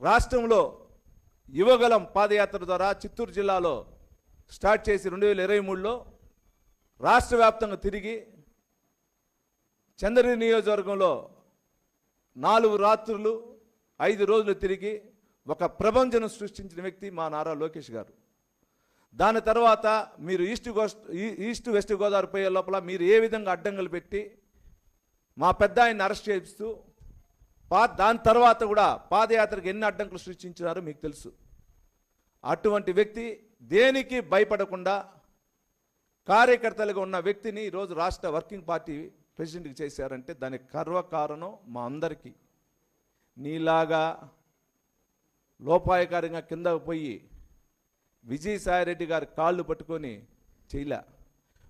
రాష్ట్రంలో యువగలం పాదయాత్ర ద్వారా చిత్తూరు జిల్లాలో స్టార్ట్ చేసి 2023లో రాష్ట్ర వ్యాప్తంగా తిరిగి చంద్రగిరి నియోజకవర్గంలో 4 రాత్రులు 5 రోజులు తిరిగి ఒక ప్రపంచం సృష్టించిన వ్యక్తి మా నారా లోకేష్ గారు. దాని తర్వాత మీరు ఈస్ట్ వెస్ట్ గోదావరి పోయే లోపల మీరు ఏ విధంగా అడ్డంకులు పెట్టి మా పెద్ద ఆయన్ని అరెస్ట్ చేస్తూ దాని తర్వాత కూడా పాదయాత్రకు ఎన్ని అడ్డంకులు సృష్టించారో మీకు తెలుసు. అటువంటి వ్యక్తి దేనికి భయపడకుండా కార్యకర్తలుగా ఉన్న వ్యక్తిని ఈరోజు రాష్ట్ర వర్కింగ్ పార్టీ ప్రెసిడెంట్కి చేశారంటే దానికి కారణం మా అందరికీ. నీలాగా లోపాయకారంగా కిందకు పోయి విజయసాయిరెడ్డి గారి కాళ్ళు పట్టుకొని చేయలే.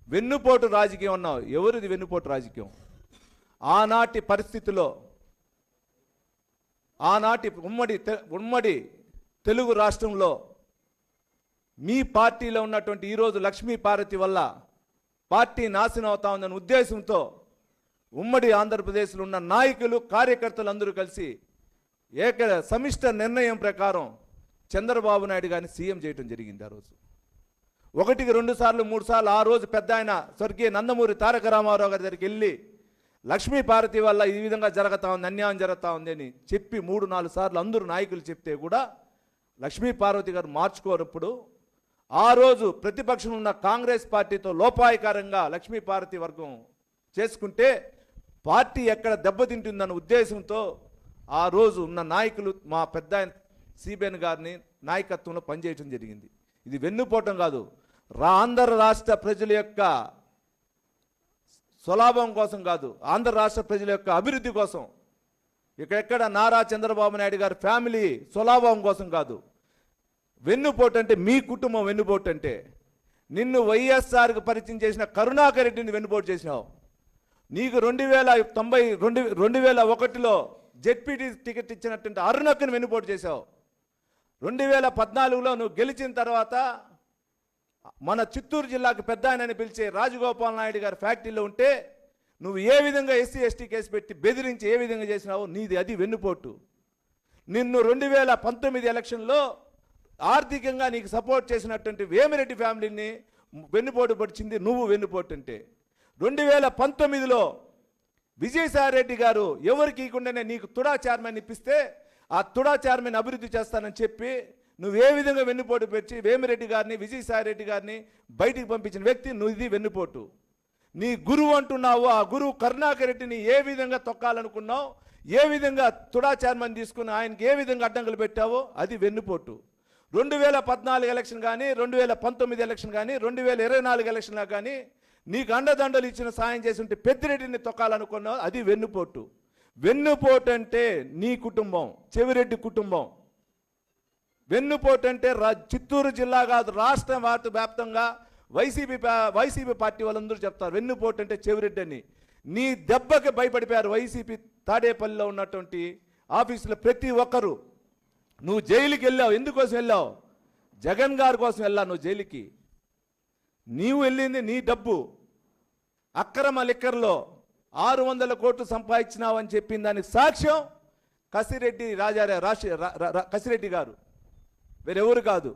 వెన్నుపోటు రాజకీయం అన్నావు. ఎవరిది వెన్నుపోటు రాజకీయం? ఆనాటి పరిస్థితిలో ఆనాటి ఉమ్మడి తెలుగు రాష్ట్రంలో మీ పార్టీలో ఉన్నటువంటి ఈరోజు లక్ష్మీపార్వతి వల్ల పార్టీ నాశనం అవుతా ఉందనే ఉద్దేశంతో ఉమ్మడి ఆంధ్రప్రదేశ్లో ఉన్న నాయకులు కార్యకర్తలు అందరూ కలిసి సమిష్ట నిర్ణయం ప్రకారం చంద్రబాబు నాయుడు గారిని సీఎం చేయడం జరిగింది. ఆ రోజు 1, 2 సార్లు 3 సార్లు ఆ రోజు పెద్ద ఆయన స్వర్గీయ నందమూరి తారక రామారావు గారి దగ్గరికి వెళ్ళి లక్ష్మీపార్వతి వల్ల ఈ విధంగా జరుగుతూ ఉంది, అన్యాయం జరుగుతూ ఉంది అని చెప్పి 3, 4 సార్లు అందరూ నాయకులు చెప్తే కూడా లక్ష్మీపార్వతి గారు మార్చుకోనప్పుడు ఆ రోజు ప్రతిపక్షం ఉన్న కాంగ్రెస్ పార్టీతో లోపాయకారంగా లక్ష్మీపార్వతి వర్గం చేసుకుంటే పార్టీ ఎక్కడ దెబ్బతింటుందన్న ఉద్దేశంతో ఆ రోజు ఉన్న నాయకులు మా పెద్ద సిబిఎన్ గారిని నాయకత్వంలో పనిచేయడం జరిగింది. ఇది వెన్నుపోవటం కాదు, ఆంధ్ర రాష్ట్ర ప్రజల యొక్క స్వలాభం కోసం కాదు, ఆంధ్ర రాష్ట్ర ప్రజల యొక్క అభివృద్ధి కోసం. ఇక్కడెక్కడ నారా చంద్రబాబు నాయుడు గారి ఫ్యామిలీ స్వలాభం కోసం కాదు. వెన్నుపోటు అంటే మీ కుటుంబం వెన్నుపోటు అంటే నిన్ను వైఎస్ఆర్కి పరిచయం చేసిన కరుణాకర్ రెడ్డిని వెన్నుపోటు చేసినావు. నీకు 2001లో జెడ్పీటీ టికెట్ ఇచ్చినటువంటి అరుణక్కని వెన్నుపోటు చేశావు. 2014లో నువ్వు గెలిచిన తర్వాత మన చిత్తూరు జిల్లాకు పెద్ద ఆయనని పిలిచే రాజగోపాల్ నాయుడు గారి ఫ్యాక్టరీలో ఉంటే నువ్వు ఏ విధంగా SC ST కేసు పెట్టి బెదిరించి ఏ విధంగా చేసినావో నీది అది వెన్నుపోటు. నిన్ను 2019 ఎలక్షన్లో ఆర్థికంగా నీకు సపోర్ట్ చేసినటువంటి వేమిరెడ్డి ఫ్యామిలీని వెన్నుపోటు పడిచింది నువ్వు. వెన్నుపోటు అంటే 2019లో విజయసాయిరెడ్డి గారు ఎవరికి ఇవ్వకుండానే నీకు తుడా చైర్మన్ ఇప్పిస్తే ఆ తుడా చైర్మన్ అభివృద్ధి చేస్తానని చెప్పి నువ్వు ఏ విధంగా వెన్నుపోటు పెట్టి వేమిరెడ్డి గారిని విజయసాయిరెడ్డి గారిని బయటికి పంపించిన వ్యక్తి నువ్వు. ఇది వెన్నుపోటు. నీ గురువు అంటున్నావు, ఆ గురువు కరుణాకర్ రెడ్డిని ఏ విధంగా తొక్కాలనుకున్నావు, ఏ విధంగా తుడా చైర్మన్ తీసుకుని ఆయనకి ఏ విధంగా అడ్డంకులు పెట్టావో అది వెన్నుపోటు. 2014 ఎలక్షన్ కానీ 2019 ఎలక్షన్ కానీ 2024 ఎలక్షన్లో కానీ నీకు అండదండలు ఇచ్చిన సాయం చేసి ఉంటే పెద్దిరెడ్డిని తొక్కాలనుకున్నావు, అది వెన్నుపోటు. వెన్నుపోటు అంటే నీ కుటుంబం, చెవిరెడ్డి కుటుంబం. వెన్నుపోటు అంటే చిత్తూరు జిల్లా కాదు రాష్ట్ర వ్యాప్తంగా వైసీపీ పార్టీ వాళ్ళందరూ చెప్తారు వెన్నుపోటు అంటే చెవిరెడ్డి అని. నీ దెబ్బకి భయపడిపోయారు వైసీపీ తాడేపల్లిలో ఉన్నటువంటి ఆఫీసులో ప్రతి ఒక్కరు. నువ్వు జైలుకి వెళ్ళావు. ఎందుకోసం వెళ్ళావు? జగన్ గారి కోసం వెళ్ళావు నువ్వు జైలుకి. నీవు వెళ్ళింది నీ డబ్బు. అక్రమ లిక్కర్లో 600 కోట్లు సంపాదించినావు అని చెప్పింది దానికి సాక్ష్యం కసిరెడ్డి గారు, వేరెవరు కాదు.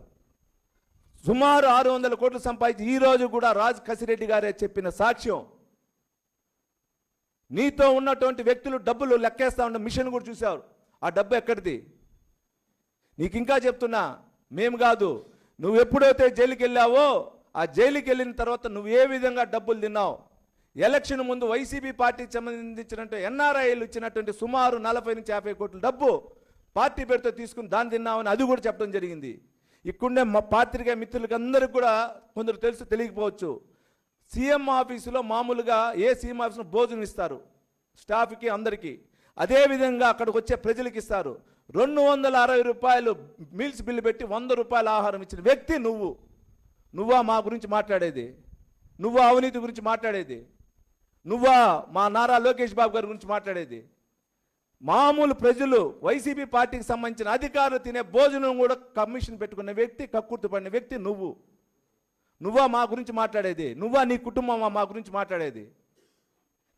సుమారు 600 కోట్లు సంపాదించి ఈరోజు కూడా కసిరెడ్డి గారే చెప్పిన సాక్ష్యం. నీతో ఉన్నటువంటి వ్యక్తులు డబ్బులు లెక్కేస్తా ఉన్న మిషన్ కూడా చూసావు. ఆ డబ్బు ఎక్కడిది? నీకు ఇంకా చెప్తున్నా, మేము కాదు, నువ్వు ఎప్పుడైతే జైలుకి వెళ్ళావో ఆ జైలుకి వెళ్ళిన తర్వాత నువ్వు ఏ విధంగా డబ్బులు తిన్నావు. ఎలక్షన్ ముందు వైసీపీ పార్టీకి సంబంధించినట్టు ఎన్ఆర్ఐలు ఇచ్చినటువంటి సుమారు 40 నుంచి 50 కోట్ల డబ్బు పార్టీ పేరుతో తీసుకుని దాన్ని తిన్నామని అది కూడా చెప్పడం జరిగింది. ఇక్కడే మా పాత్రికేయ మిత్రులకి అందరికి కూడా కొందరు తెలుసు, తెలియకపోవచ్చు. సీఎం ఆఫీసులో మామూలుగా సీఎం ఆఫీసులో భోజనం ఇస్తారు స్టాఫ్కి అందరికీ. అదేవిధంగా అక్కడికి వచ్చే ప్రజలకి ఇస్తారు. 260 రూపాయలు మీల్స్ బిల్లు పెట్టి 100 రూపాయల ఆహారం ఇచ్చిన వ్యక్తి నువ్వు. నువ్వా మా గురించి మాట్లాడేది? నువ్వా అవినీతి గురించి మాట్లాడేది? నువ్వా మా నారా లోకేష్ బాబు గారి గురించి మాట్లాడేది? మామూలు ప్రజలు వైసీపీ పార్టీకి సంబంధించిన అధికారులు తినే భోజనం కూడా కమిషన్ పెట్టుకున్న వ్యక్తి, కక్కుర్తి పడిన వ్యక్తి నువ్వు. నువ్వా మా గురించి మాట్లాడేది? నువ్వా నీ కుటుంబమా మా గురించి మాట్లాడేది?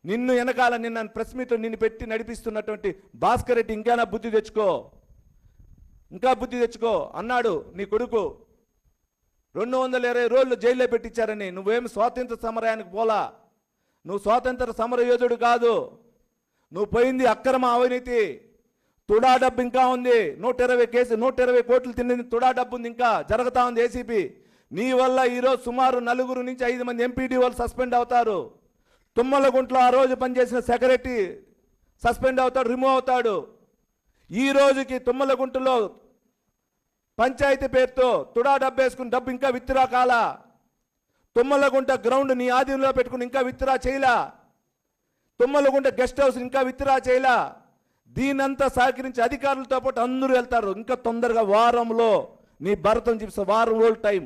నిన్ను వెనకాల నిన్న ప్రెస్ మీట్లో నిన్ను పెట్టి నడిపిస్తున్నటువంటి భాస్కర్ రెడ్డి ఇంకైనా బుద్ధి తెచ్చుకో. ఇంకా బుద్ధి తెచ్చుకో అన్నాడు నీ కొడుకు. 220 రోజులు జైల్లో పెట్టించారని. నువ్వేమి స్వాతంత్ర సమరానికి పోలా. నువ్వు స్వాతంత్ర సమర యోధుడు కాదు. నువ్వు పోయింది అక్రమ అవినీతి. తుడా డబ్బు ఇంకా ఉంది. 120 కోట్లు తిన్నది తుడా డబ్బు ఉంది, ఇంకా జరుగుతూ ఉంది ఏసీపీ. నీ వల్ల ఈరోజు సుమారు 4 నుంచి 5 మంది ఎంపీడీ వాళ్ళు సస్పెండ్ అవుతారు. తుమ్మలగుంట్లో ఆ రోజు పనిచేసిన సెక్రటరీ సస్పెండ్ అవుతాడు, రిమూవ్ అవుతాడు. ఈ రోజుకి తుమ్మలగుంటలో పంచాయతీ పేరుతో తుడా డబ్బు వేసుకుని డబ్బు ఇంకా విత్డ్రా కాలా. తుమ్మలగుంట గ్రౌండ్ నీ ఆధీనంలో పెట్టుకుని ఇంకా విత్డ్రా చేయలా. తుమ్మలగుంట గెస్ట్ హౌస్ ఇంకా విత్డ్రా చేయలా. దీనంతా సహకరించి అధికారులతో పాటు అందరూ వెళ్తారు. ఇంకా తొందరగా వారంలో నీ భరతం చూపిస్తా, వారం రోజులు టైం.